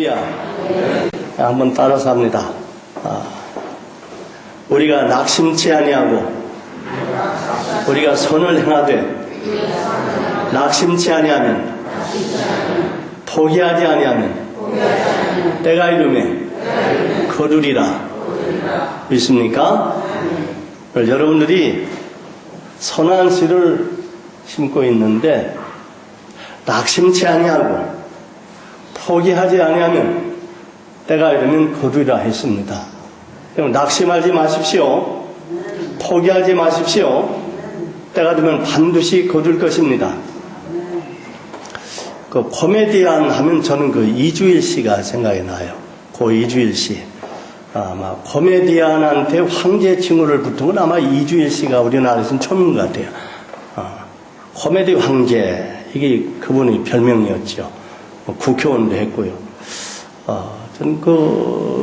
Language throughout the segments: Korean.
할렐루야. 한번 따라서 합니다. 우리가 낙심치 아니하고 우리가 선을 행하되 낙심치 아니하면 포기하지 아니하면 때가 이르매 거두리라. 믿습니까? 여러분들이 선한 씨를 심고 있는데 낙심치 아니하고 포기하지 아니하면 때가 이르면 거두리라 했습니다. 그럼 낙심하지 마십시오. 포기하지 마십시오. 때가 되면 반드시 거둘 것입니다. 그 코미디언 하면 저는 그 이주일 씨가 생각이 나요. 고 이주일 씨. 아마 코미디언한테 황제 칭호를 붙은 건 아마 이주일 씨가 우리나라에서는 처음인 것 같아요. 코미디 황제, 이게 그분의 별명이었죠. 국회의원도 했고요. 저는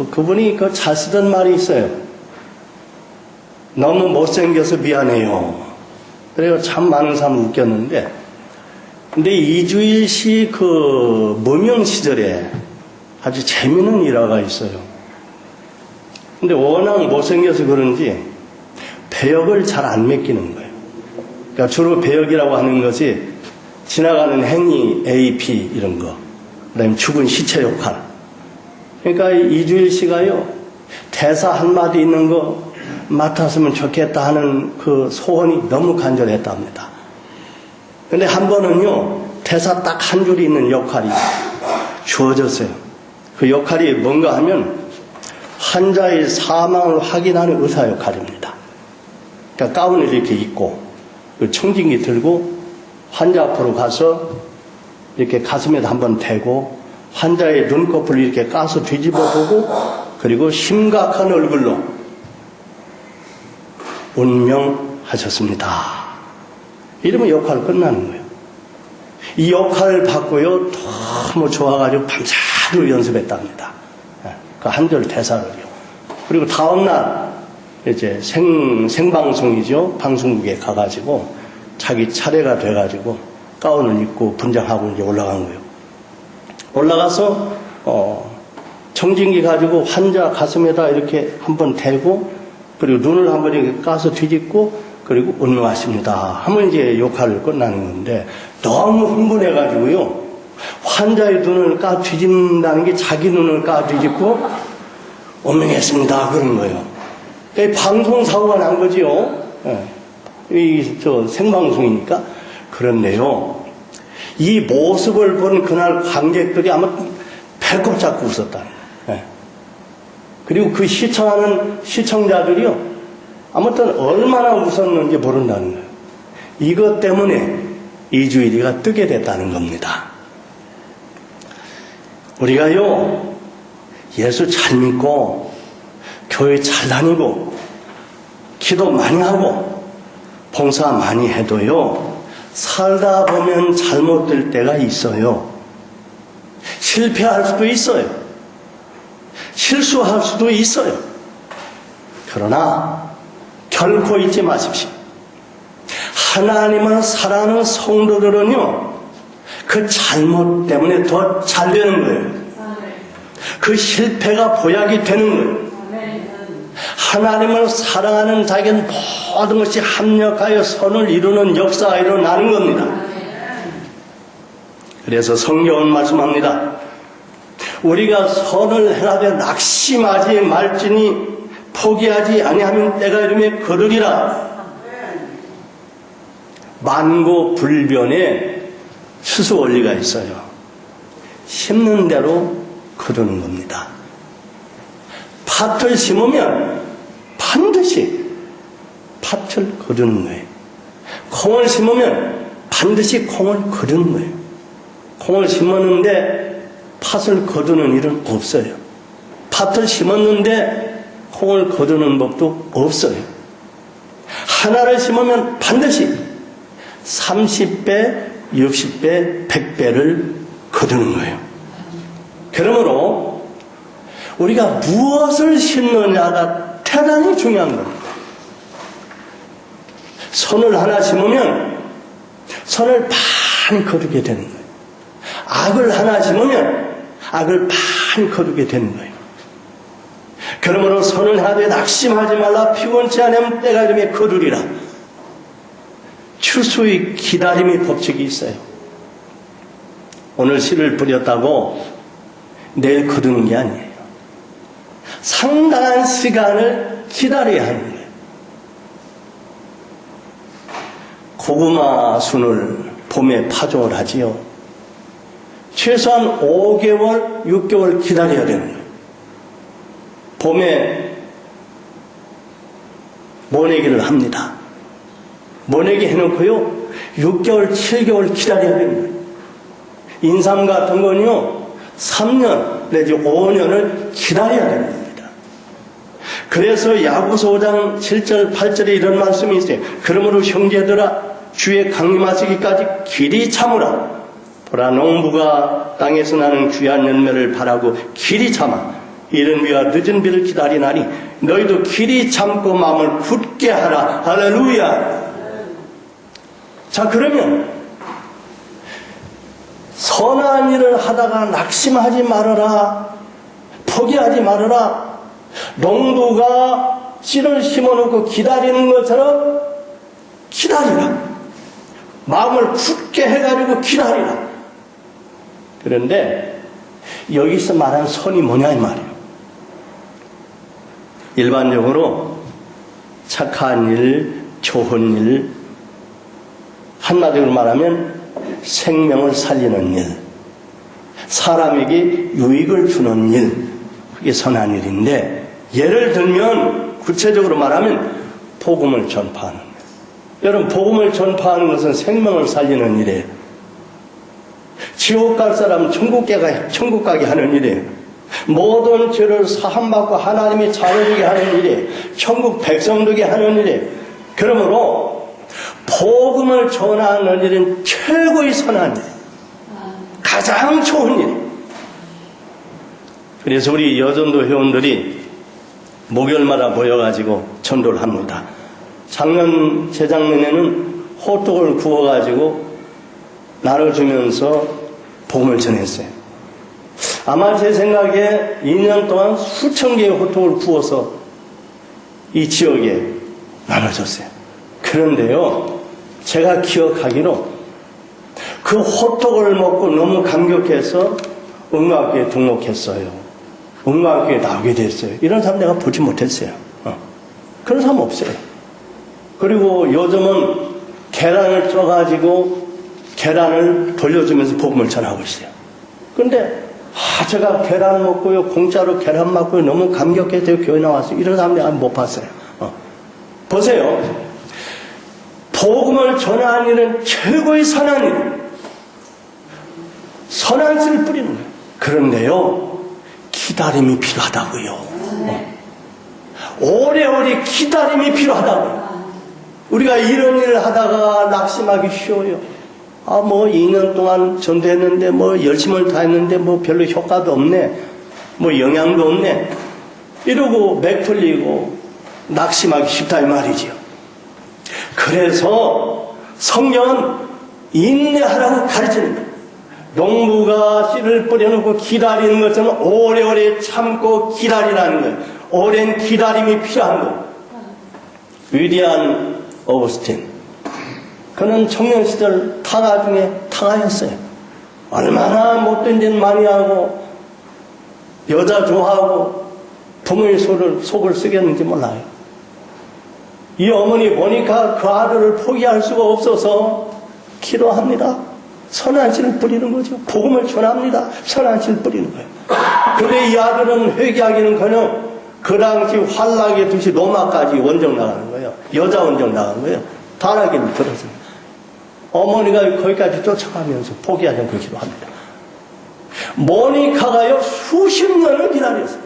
그분이 잘 쓰던 말이 있어요. 너무 못생겨서 미안해요. 그래서 참 많은 사람을 웃겼는데, 근데 이주일 씨 무명 시절에 아주 재미있는 일화가 있어요. 근데 워낙 못생겨서 그런지 배역을 잘 안 맡기는 거예요. 그러니까 주로 배역이라고 하는 것이 지나가는 행위, AP 이런 거, 그다음에 죽은 시체 역할. 그러니까 이주일 씨가요, 대사 한마디 있는 거 맡았으면 좋겠다 하는 그 소원이 너무 간절했답니다. 근데 한 번은요, 대사 딱 한 줄이 있는 역할이 주어졌어요. 그 역할이 뭔가 하면 환자의 사망을 확인하는 의사 역할입니다. 그러니까 가운을 이렇게 입고 청진기 들고 환자 앞으로 가서 이렇게 가슴에다 한번 대고 환자의 눈꺼풀을 이렇게 까서 뒤집어 보고 그리고 심각한 얼굴로 운명하셨습니다. 이러면 역할 끝나는 거예요. 이 역할을 받고요, 너무 좋아가지고 밤새도록 연습했답니다. 그 한 절 대사를요. 그리고 다음날 이제 생방송이죠. 방송국에 가가지고 자기 차례가 돼가지고 가운을 입고 분장하고 이제 올라간 거예요. 올라가서 청진기 가지고 환자 가슴에다 이렇게 한번 대고 그리고 눈을 한번 이렇게 까서 뒤집고 그리고 운명하십니다 하면 이제 역할을 끝나는 건데 너무 흥분해가지고요. 환자의 눈을 까 뒤집는다는 게 자기 눈을 까 뒤집고 운명했습니다 그런 거예요. 방송사고가 난 거지요. 생방송이니까. 그런데요, 이 모습을 본 그날 관객들이 아마 배꼽 잡고 웃었다는 거예요. 그리고 그 시청하는 시청자들이요, 아무튼 얼마나 웃었는지 모른다는 거예요. 이것 때문에 이주일이가 뜨게 됐다는 겁니다. 우리가요, 예수 잘 믿고 교회 잘 다니고 기도 많이 하고 봉사 많이 해도요, 살다 보면 잘못될 때가 있어요. 실패할 수도 있어요. 실수할 수도 있어요. 그러나 결코 잊지 마십시오. 하나님을 사랑하는 성도들은요, 그 잘못 때문에 더 잘 되는 거예요. 그 실패가 보약이 되는 거예요. 하나님을 사랑하는 자에겐 모든 것이 합력하여 선을 이루는 역사가 일어나는 겁니다. 그래서 성경은 말씀합니다. 우리가 선을 행하되 낙심하지 말지니 포기하지 아니하면 때가 이르매 거두리라. 만고불변의 추수 원리가 있어요. 심는 대로 거두는 겁니다. 팥을 심으면 반드시 팥을 거두는 거예요. 콩을 심으면 반드시 콩을 거두는 거예요. 콩을 심었는데 팥을 거두는 일은 없어요. 팥을 심었는데 콩을 거두는 법도 없어요. 하나를 심으면 반드시 30배, 60배, 100배를 거두는 거예요. 그러므로 우리가 무엇을 심느냐가 대단히 중요한 겁니다. 선을 하나 심으면 선을 많이 거두게 되는 거예요. 악을 하나 심으면 악을 많이 거두게 되는 거예요. 그러므로 선을 하되 낙심하지 말라. 피곤치 않으면 때가 이름에 거두리라. 추수의 기다림의 법칙이 있어요. 오늘 씨를 뿌렸다고 내일 거두는 게 아니에요. 상당한 시간을 기다려야 하는 거예요. 고구마 순을 봄에 파종을 하지요. 최소한 5개월, 6개월 기다려야 되는 거예요. 봄에 모내기를 합니다. 모내기 해놓고요, 6개월, 7개월 기다려야 되는 거예요. 인삼 같은 건요, 3년 내지 5년을 기다려야 되는 겁니다. 그래서 야고보 5장 7절, 8절에 이런 말씀이 있어요. 그러므로 형제들아, 주의 강림하시기까지 길이 참으라. 보라, 농부가 땅에서 나는 귀한 열매를 바라고 길이 참아 이른 비와 늦은 비를 기다리나니 너희도 길이 참고 마음을 굳게 하라. 할렐루야. 자, 그러면 선한 일을 하다가 낙심하지 말아라. 포기하지 말아라. 농부가 씨를 심어놓고 기다리는 것처럼 기다리라. 마음을 굳게 해가지고 기다리라. 그런데 여기서 말하는 선이 뭐냐 이 말이에요. 일반적으로 착한 일, 좋은 일, 한마디로 말하면 생명을 살리는 일, 사람에게 유익을 주는 일, 그게 선한 일인데, 예를 들면 구체적으로 말하면 복음을 전파하는 일. 여러분, 복음을 전파하는 것은 생명을 살리는 일이에요. 지옥 갈 사람은 천국 가게 하는 일이에요. 모든 죄를 사함받고 하나님이 자녀되게 하는 일이에요. 천국 백성 되게 하는 일이에요. 그러므로 복음을 전하는 일은 최고의 선한 일, 가장 좋은 일. 그래서 우리 여전도 회원들이 목요일마다 모여가지고 전도를 합니다. 작년, 재작년에는 호떡을 구워가지고 나눠주면서 복음을 전했어요. 아마 제 생각에 2년 동안 수천 개의 호떡을 구워서 이 지역에 나눠줬어요. 그런데요, 제가 기억하기로 그 호떡을 먹고 너무 감격해서 음악교에 등록했어요. 음악교에 나오게 됐어요. 이런 사람 내가 보지 못했어요. 그런 사람 없어요. 그리고 요즘은 계란을 쪄가지고 계란을 돌려주면서 복음을 전하고 있어요. 그런데 제가 계란 먹고요, 공짜로 계란 먹고요, 너무 감격해서 교회 나왔어요. 이런 사람 내가 못 봤어요. 보세요. 복음을 전하는 일은 최고의 선한 일. 선한 씨를 뿌리는 거예요. 그런데요, 기다림이 필요하다고요. 오래오래 기다림이 필요하다고요. 우리가 이런 일을 하다가 낙심하기 쉬워요. 2년 동안 전도했는데, 열심을 다했는데, 별로 효과도 없네. 영향도 없네. 이러고 맥 풀리고 낙심하기 쉽다, 이 말이지요. 그래서 성경은 인내하라고 가르치는 거예요. 농부가 씨를 뿌려놓고 기다리는 것처럼 오래오래 참고 기다리라는 거예요. 오랜 기다림이 필요한 거예요. 위대한 어거스틴, 그는 청년 시절 타가 중에 타가였어요. 얼마나 못된 짓 많이 하고 여자 좋아하고 부모의 속을 쓰겠는지 몰라요. 이 어머니 모니카 그 아들을 포기할 수가 없어서 기도합니다. 선한 씨를 뿌리는 거죠. 복음을 전합니다. 선한 씨를 뿌리는 거예요. 근데 이 아들은 회개하기는커녕 그 당시 환락의 도시 로마까지 원정 나가는 거예요. 여자 원정 나가는 거예요. 단하기를 들었습니다. 어머니가 거기까지 쫓아가면서 포기하지 않고 기도합니다. 모니카가요, 수십 년을 기다렸어요.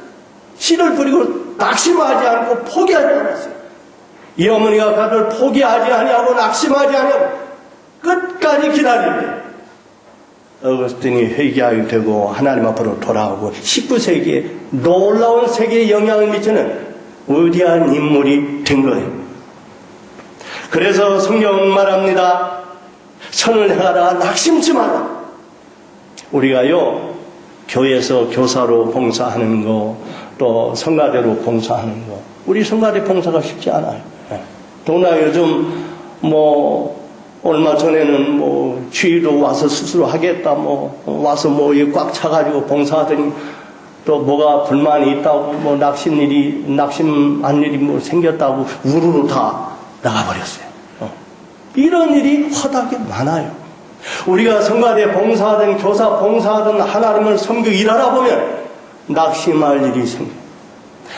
씨를 뿌리고 낙심하지 않고 포기하지 않았어요. 이 어머니가 그를 포기하지 아니하고 낙심하지 아니하고 끝까지 기다리는데 어거스틴이 회개하게 되고 하나님 앞으로 돌아오고 19세기에 놀라운 세계에 영향을 미치는 위대한 인물이 된 거예요. 그래서 성경은 말합니다. 선을 행하라, 낙심치 마라. 우리가요, 교회에서 교사로 봉사하는 거, 또 성가대로 봉사하는 거. 우리 성가대 봉사가 쉽지 않아요. 더구나 요즘 얼마 전에는 주의로 와서 스스로 하겠다, 와서 꽉 차가지고 봉사하더니 또 뭐가 불만이 있다고, 낙심한 일이 생겼다고 우르르 다 나가버렸어요. 이런 일이 허다하게 많아요. 우리가 성가대 봉사하든 교사 봉사하든 하나님을 섬기고 일하다 보면 낙심할 일이 생겨요.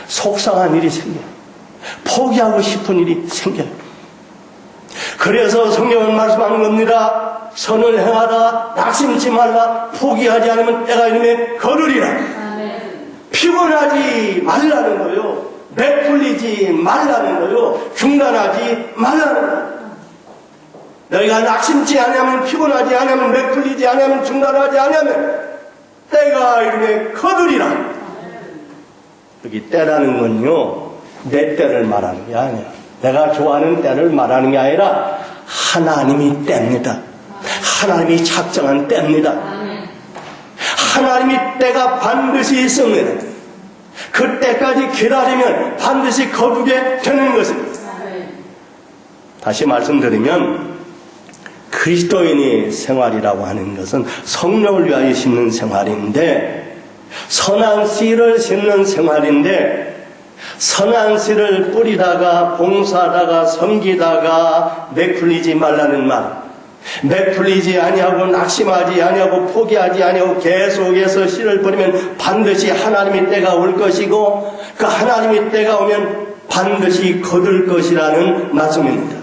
속상한 일이 생겨요. 포기하고 싶은 일이 생겨요. 그래서 성경은 말씀하는 겁니다. 선을 행하다가 낙심치 말라. 포기하지 않으면 때가 이르면 거두리라. 피곤하지 말라는 거요. 베풀리지 말라는 거요. 중단하지 말라는 거요. 너희가 낙심치 않으면, 피곤하지 않으면, 베풀리지 않으면, 중단하지 않으면 때가 이르면 거두리라. 여기 때라는 건요, 내 때를 말하는 게 아니에요. 내가 좋아하는 때를 말하는 게 아니라 하나님이 때입니다. 하나님이 작정한 때입니다. 하나님이 때가 반드시 있습니다. 그 때까지 기다리면 반드시 거두게 되는 것입니다. 다시 말씀드리면 그리스도인의 생활이라고 하는 것은 성령을 위하여 심는 생활인데, 선한 씨를 심는 생활인데, 선한 씨를 뿌리다가 봉사하다가 섬기다가 메풀리지 말라는 말, 메풀리지 아니하고 낙심하지 아니하고 포기하지 아니하고 계속해서 씨를 뿌리면 반드시 하나님의 때가 올 것이고, 그 하나님의 때가 오면 반드시 거둘 것이라는 말씀입니다.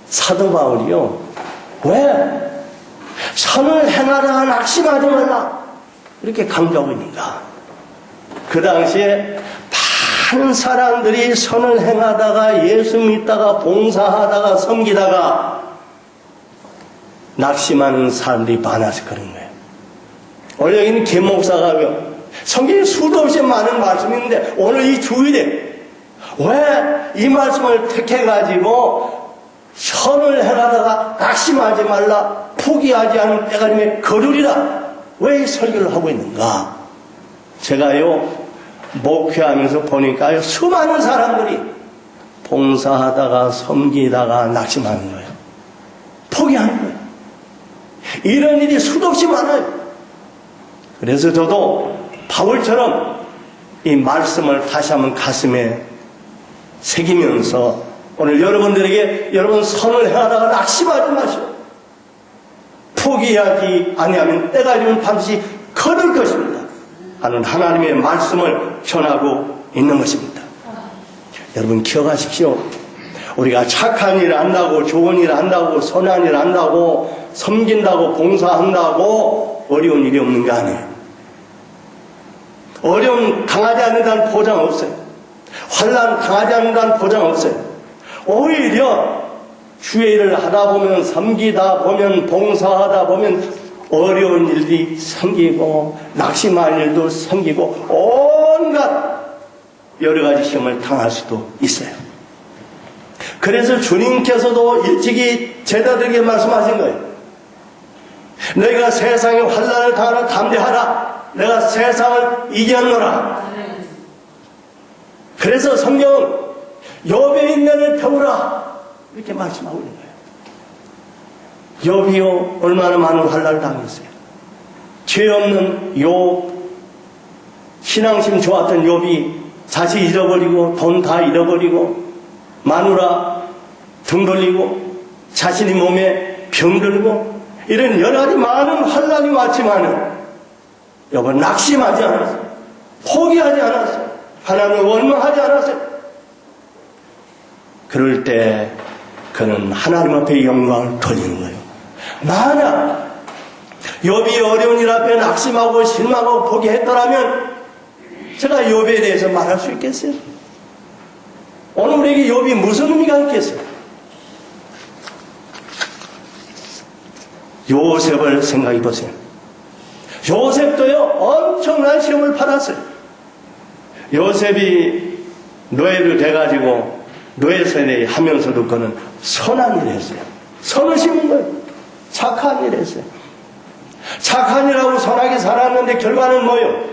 사도 바울이요, 왜 선을 행하다가 낙심하지 말라 이렇게 강조하고 있는가? 그 당시에 많은 사람들이 선을 행하다가 예수 믿다가 봉사하다가 섬기다가 낙심하는 사람들이 많아서 그런 거예요. 오늘 여기는 김 목사가 성경에 수도 없이 많은 말씀인데 오늘 이 주일에 왜 이 말씀을 택해가지고 선을 행하다가 낙심하지 말라, 포기하지 않은 때가 되면 거두리라, 왜 이 설교를 하고 있는가? 제가요 목회하면서 보니까요 수많은 사람들이 봉사하다가 섬기다가 낙심하는 거예요. 포기하는 거예요. 이런 일이 수도 없이 많아요. 그래서 저도 바울처럼 이 말씀을 다시 한번 가슴에 새기면서 오늘 여러분들에게 여러분 선을 행하다가 낙심하지 마시오. 포기하지 아니하면 때가 이르면 반드시 거둘 것입니다 하는 하나님의 말씀을 전하고 있는 것입니다. 여러분 기억하십시오. 우리가 착한 일 한다고, 좋은 일 한다고, 선한 일 한다고, 섬긴다고, 봉사한다고 어려운 일이 없는 게 아니에요. 어려움 당하지 않는다는 보장 없어요. 환난 당하지 않는다는 보장 없어요. 오히려 주의 일을 하다 보면, 섬기다 보면, 봉사하다 보면 어려운 일이 생기고 낙심할 일도 생기고 온갖 여러 가지 시험을 당할 수도 있어요. 그래서 주님께서도 일찍이 제자들에게 말씀하신 거예요. 너희가 세상의 환난을 당하라 담대하라. 내가 세상을 이겼노라. 그래서 성경은 욥의 인내를 배우라 이렇게 말씀하고 있는 거예요. 욥이요 얼마나 많은 환난을 당했어요. 죄 없는 욥, 신앙심 좋았던 욥이 자식 잃어버리고 돈 다 잃어버리고 마누라 등 돌리고 자신이 몸에 병들고 이런 여러 가지 많은 환난이 왔지만은 욥은 낙심하지 않았어요. 포기하지 않았어요. 하나님을 원망하지 않았어요. 그럴 때 그는 하나님 앞에 영광을 돌리는 거예요. 만약 욥이 어려운 일 앞에 낙심하고 실망하고 포기했더라면 제가 욥에 대해서 말할 수 있겠어요? 오늘 우리에게 욥이 무슨 의미가 있겠어요? 요셉을 생각해 보세요. 요셉도요 엄청난 시험을 받았어요. 요셉이 노예로 돼가지고 노예세례 하면서도 그는 선한 일을 했어요. 선을 심은 거예요. 착한 일을 했어요. 착한이라고 선하게 살았는데 결과는 뭐요?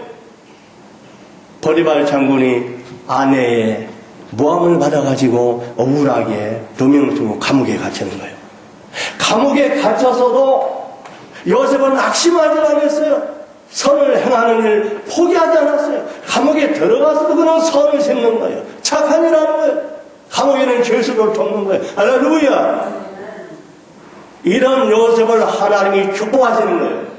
보디발 장군이 아내의 모함을 받아가지고 억울하게 누명 두고 감옥에 갇히는 거예요. 감옥에 갇혀서도 요셉은 낙심하지 않았어요. 선을 행하는 일 포기하지 않았어요. 감옥에 들어가서도 그는 선을 심는 거예요. 착한 일 하는 거예요. 감옥에는 죄수를 돕는 거예요. 할렐루야. 이런 요셉을 하나님이 축복하시는 거예요.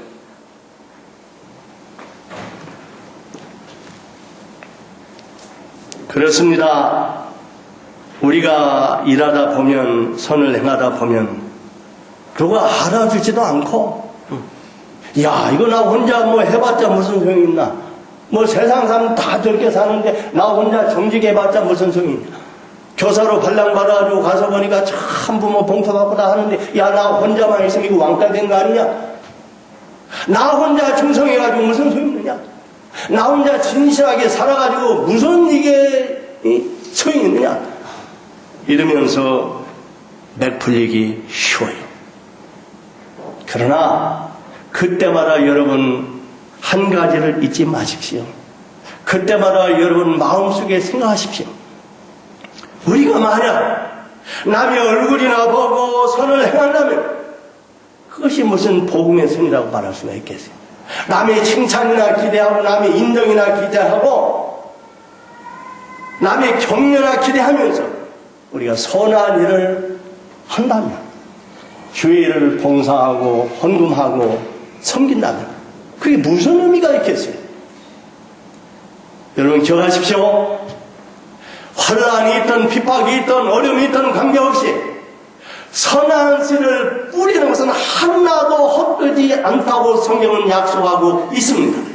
그렇습니다. 우리가 일하다 보면, 선을 행하다 보면 누가 알아주지도 않고, 야, 이거 나 혼자 뭐 해봤자 무슨 소용이 있나? 뭐 세상 사람 다 저렇게 사는데 나 혼자 정직해 해봤자 무슨 소용이 있나? 교사로 발랑받아가지고 가서 보니까 참 부모 봉사받고 다 하는데, 야, 나 혼자만 있으면 이거 왕따 된 거 아니냐? 나 혼자 충성해가지고 무슨 소용이 있느냐? 나 혼자 진실하게 살아가지고 무슨 이게 소용이 있느냐? 이러면서 맥풀리기 쉬워요. 그러나 그때마다 여러분 한 가지를 잊지 마십시오. 그때마다 여러분 마음속에 생각하십시오. 우리가 만약 남의 얼굴이나 보고 선을 행한다면 그것이 무슨 복음의 선이라고 말할 수가 있겠어요? 남의 칭찬이나 기대하고 남의 인정이나 기대하고 남의 격려나 기대하면서 우리가 선한 일을 한다면, 교회를 봉사하고 헌금하고 섬긴다면 그게 무슨 의미가 있겠어요? 여러분 기억하십시오. 환난이 있든 핍박이 있든 어려움이 있든 관계없이 선한 씨를 뿌리는 것은 하나도 헛되지 않다고 성경은 약속하고 있습니다.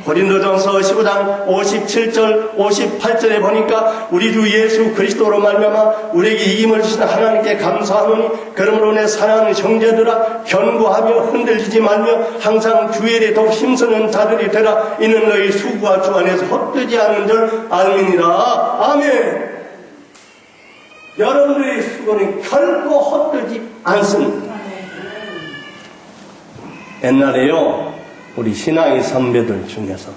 고린도전서 15장 57절 58절에 보니까 우리 주 예수 그리스도로 말미암아 우리에게 이김을 주신 하나님께 감사하노니 그러므로 내 사랑하는 형제들아 견고하며 흔들리지 말며 항상 주일에 더욱 힘쓰는 자들이 되라. 이는 너희 수고가 주 안에서 헛되지 않은 줄 알미니라. 아멘. 여러분들의 수고는 결코 헛되지 않습니다. 옛날에요, 우리 신앙의 선배들 중에서도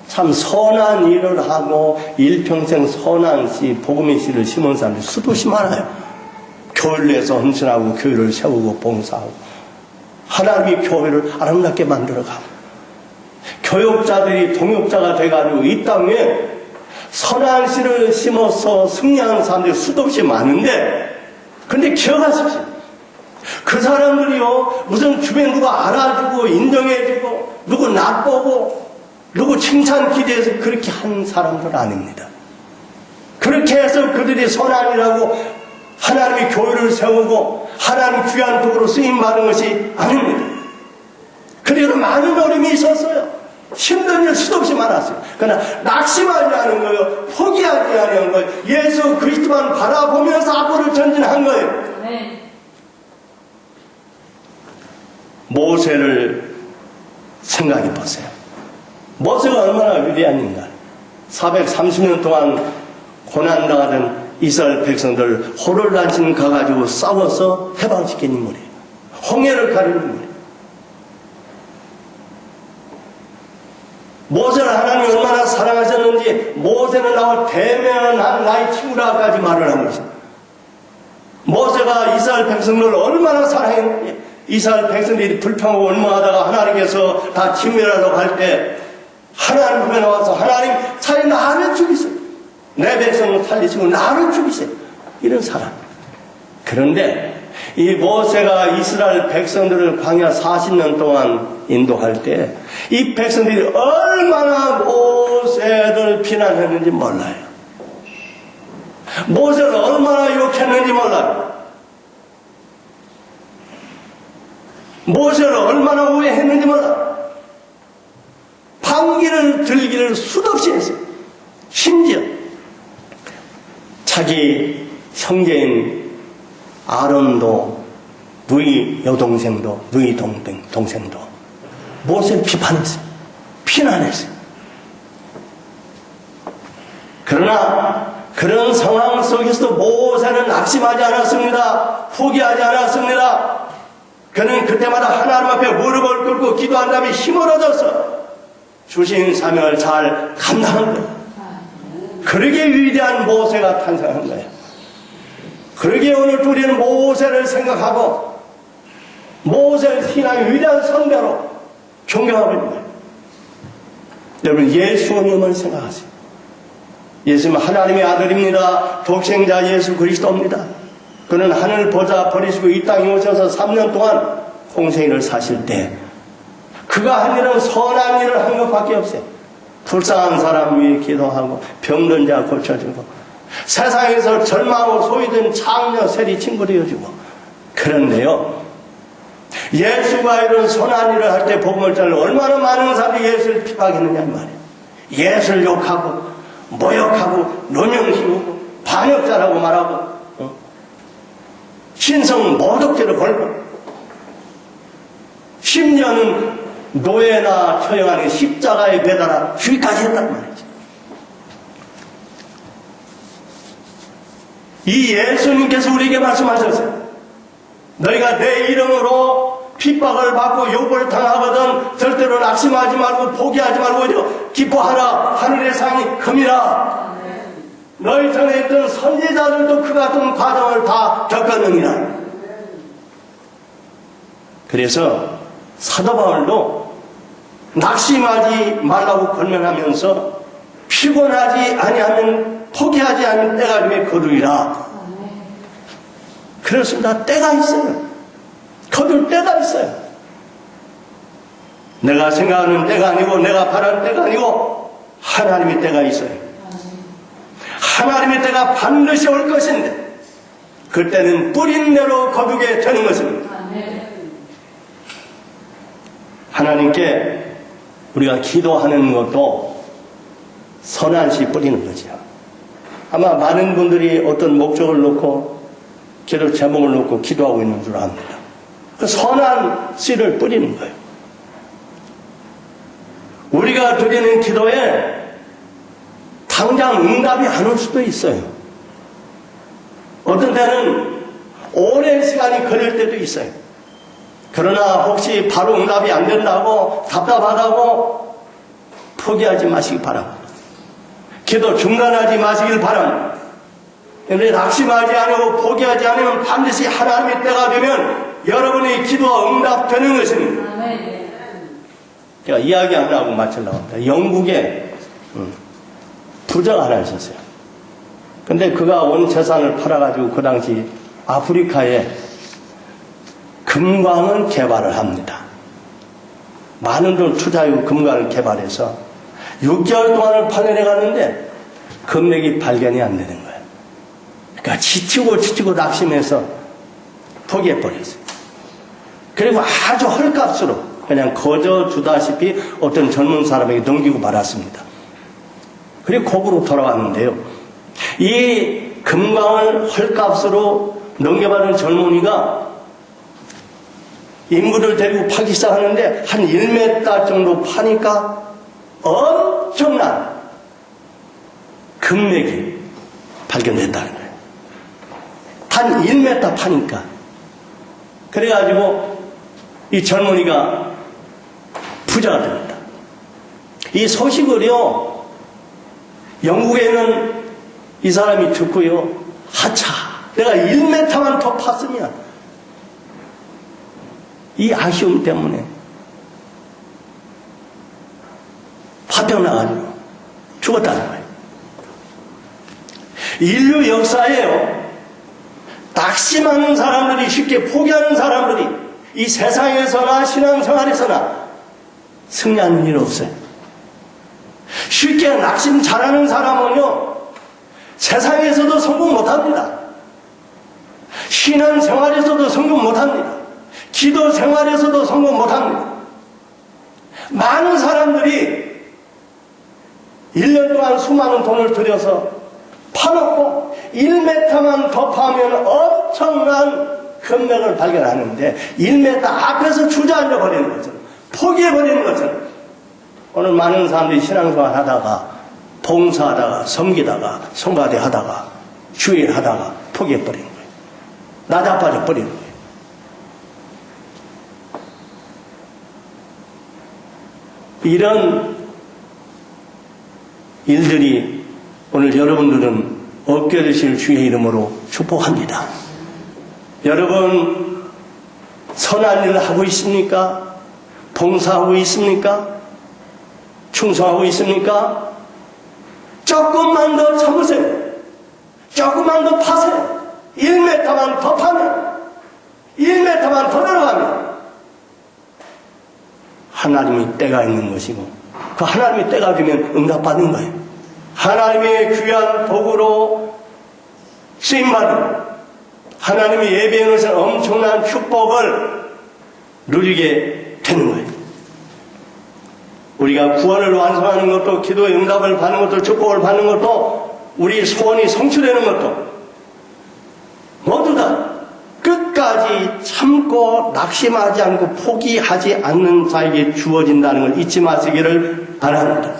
참 선한 일을 하고 일평생 선한 씨, 복음의 씨를 심은 사람들이 수도시 많아요. 교회를 위해서 헌신하고 교회를 세우고 봉사하고 하나님의 교회를 아름답게 만들어가고 교육자들이 동역자가 돼가지고 이 땅에 선한 씨를 심어서 승리하는 사람들이 수도시 많은데, 근데 기억하십시오. 그 사람들이요, 무슨 주변 누가 알아주고 인정해주고 누구 나쁘고 누구 칭찬 기대해서 그렇게 한 사람들 아닙니다. 그렇게 해서 그들이 선한이라고 하나님의 교회를 세우고 하나님 귀한 도구로 쓰임받은 것이 아닙니다. 그리고 많은 어려움이 있었어요. 힘든 일 수도 없이 많았어요. 그러나 낙심하지 않은 거예요. 포기하지 않은 거예요. 예수 그리스도만 바라보면서 앞으로 전진한 거예요. 네. 모세를 생각해 보세요. 모세가 얼마나 위대한 인간. 430년 동안 고난당하던 이스라엘 백성들 호롤단신 가가지고 싸워서 해방시킨 인물이에요. 홍해를 가리는 인물이에요. 모세를 하나님이 얼마나 사랑하셨는지 모세는 나와 대면한 나의 친구라까지 말을 하고 있습니다. 모세가 이스라엘 백성들을 얼마나 사랑했는지, 이스라엘 백성들이 불평하고 원망하다가 하나님께서 다 진멸하려고 할 때 하나님 앞에 나와서 하나님 차라리 나를 죽이세요. 내 백성을 살리시고 나를 죽이세요. 이런 사람. 그런데 이 모세가 이스라엘 백성들을 광야 40년 동안 인도할 때 이 백성들이 얼마나 모세를 비난했는지 몰라요. 모세를 얼마나 욕했는지 몰라요. 모세를 얼마나 오해했는지 몰라요. 반기를 들기를 수도 없이 했어요. 심지어 자기 형제인 아론도 누이 여동생도 누이 동생도 모세를 비판했어요. 비난했어요. 그러나 그런 상황 속에서도 모세는 낙심하지 않았습니다. 포기하지 않았습니다. 그는 그때마다 하나님 앞에 무릎을 꿇고 기도한 다음에 힘을 얻어서 주신 사명을 잘 감당한 거예요. 그러게 위대한 모세가 탄생한 거예요. 그러게 오늘 우리는 모세를 생각하고 모세의 신앙의 위대한 선배로 존경하고 있는 거예요. 여러분, 예수님을 생각하세요. 예수님은 하나님의 아들입니다. 독생자 예수 그리스도입니다. 그는 하늘 보좌 버리시고 이 땅에 오셔서 3년 동안 공생애를 사실 때 그가 한 일은 선한 일을 한 것밖에 없어요. 불쌍한 사람 위해 기도하고 병든 자 고쳐주고 세상에서 절망하고 소외된 창녀 세리 칭부려주고. 그런데요, 예수가 이런 선한 일을 할 때 복음을 전하는 얼마나 많은 사람이 예수를 핍박했느냐 이 말이에요. 예수를 욕하고 모욕하고 누명씌우고 반역자라고 말하고 신성 모독죄를 걸고 심지어는 노예나 처형하는 십자가에 매달아 죽기까지 했단 말이죠. 이 예수님께서 우리에게 말씀하셨어요. 너희가 내 이름으로 핍박을 받고 욕을 당하거든 절대로 낙심하지 말고 포기하지 말고 기뻐하라. 하늘의 상이 큼이라. 너희 전에 있던 선지자들도 그 같은 과정을 다 겪었느니라. 그래서 사도 바울도 낙심하지 말라고 권면하면서 피곤하지 아니하면 포기하지 않는 때가 중에 거두리라. 그렇습니다. 때가 있어요. 거둘 때가 있어요. 내가 생각하는 때가 아니고 내가 바라는 때가 아니고 하나님의 때가 있어요. 하나님의 때가 반드시 올 것인데 그때는 뿌린 대로 거두게 되는 것입니다. 하나님께 우리가 기도하는 것도 선한 씨 뿌리는 거죠. 아마 많은 분들이 어떤 목적을 놓고 기도 제목을 놓고 기도하고 있는 줄 압니다. 그 선한 씨를 뿌리는 거예요. 우리가 드리는 기도에 당장 응답이 안 올 수도 있어요. 어떤 때는 오랜 시간이 걸릴 때도 있어요. 그러나 혹시 바로 응답이 안 된다고 답답하다고 포기하지 마시기 바랍니다. 기도 중단하지 마시길 바랍니다. 그런데 낙심하지 않고 포기하지 않으면 반드시 하나님의 때가 되면 여러분의 기도가 응답되는 것입니다. 제가 이야기 안 하고 마치려고 합니다. 영국에 부자가 하나 있었어요. 근데 그가 온 재산을 팔아가지고 그 당시 아프리카에 금광을 개발을 합니다. 많은 돈 투자하고 금광을 개발해서 6개월 동안을 파내려 갔는데 금맥이 발견이 안 되는 거예요. 그러니까 지치고 낙심해서 포기해버렸어요. 그리고 아주 헐값으로 그냥 거저 주다시피 어떤 젊은 사람에게 넘기고 말았습니다. 그리고 곡으로 돌아왔는데요. 이 금광을 헐값으로 넘겨받은 젊은이가 인부를 데리고 파기 시작하는데 한 1m 정도 파니까 엄청난 금맥이 발견됐다는 거예요. 단 1m 파니까. 그래가지고 이 젊은이가 부자가 됩니다. 이 소식을요, 영국에 있는 이 사람이 듣고요, 하차, 내가 1m만 더 팠으면 이 아쉬움 때문에 파병 나가지고 죽었다는 거예요. 인류 역사에요, 낙심하는 사람들이, 쉽게 포기하는 사람들이 이 세상에서나 신앙생활에서나 승리하는 일 없어요. 쉽게 낙심 잘하는 사람은요, 세상에서도 성공 못합니다. 신앙생활에서도 성공 못합니다. 기도 생활에서도 성공 못합니다. 많은 사람들이 1년 동안 수많은 돈을 들여서 파놓고 1m만 더 파면 엄청난 금맥을 발견하는데 1m 앞에서 주저앉아 버리는 거죠. 포기해버리는 거죠. 오늘 많은 사람들이 신앙생활 하다가 봉사하다가 섬기다가 성가대 하다가 주일 하다가 포기해버리는 거예요. 나자빠져 버리는 거예요. 이런 일들이 오늘 여러분들은 없게 되실 주의 이름으로 축복합니다. 여러분 선한 일을 하고 있습니까? 봉사하고 있습니까? 충성하고 있습니까? 조금만 더 참으세요. 조금만 더 파세요. 1m만 더 파면, 1m만 더 들어가면 하나님이 때가 있는 것이고, 그 하나님이 때가 되면 응답받는 거예요. 하나님의 귀한 복으로 쓰임받은 하나님의 예배해 놓으신 엄청난 축복을 누리게 되는 거예요. 우리가 구원을 완성하는 것도, 기도의 응답을 받는 것도, 축복을 받는 것도, 우리 소원이 성취되는 것도 모두 다 끝까지 참고 낙심하지 않고 포기하지 않는 자에게 주어진다는 걸 잊지 마시기를 바랍니다.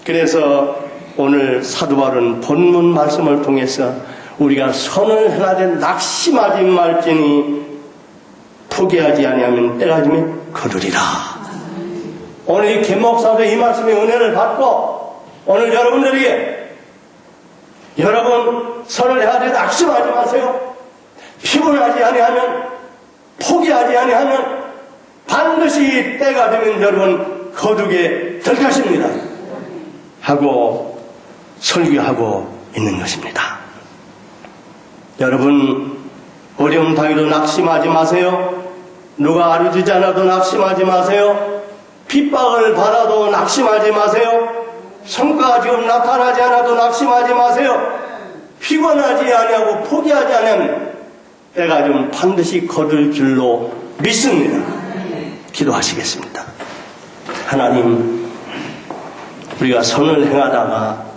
그래서 오늘 사도 바울은 본문 말씀을 통해서 우리가 선을 행하되 낙심하지 말지니 포기하지 아니하면 때가 되면 거두리라. 오늘 이 김목사도 이 말씀의 은혜를 받고 오늘 여러분들에게 여러분 선을 행하되 낙심하지 마세요. 피곤하지 아니하면, 포기하지 아니하면 반드시 때가 되면 여러분 거두게 될 것입니다 하고 설교하고 있는 것입니다. 여러분 어려움 당해도 낙심하지 마세요. 누가 알려주지 않아도 낙심하지 마세요. 핍박을 받아도 낙심하지 마세요. 성과가 지금 나타나지 않아도 낙심하지 마세요. 피곤하지 아니하고 포기하지 않으면 때가 좀 반드시 거둘 줄로 믿습니다. 기도하시겠습니다. 하나님, 우리가 선을 행하다가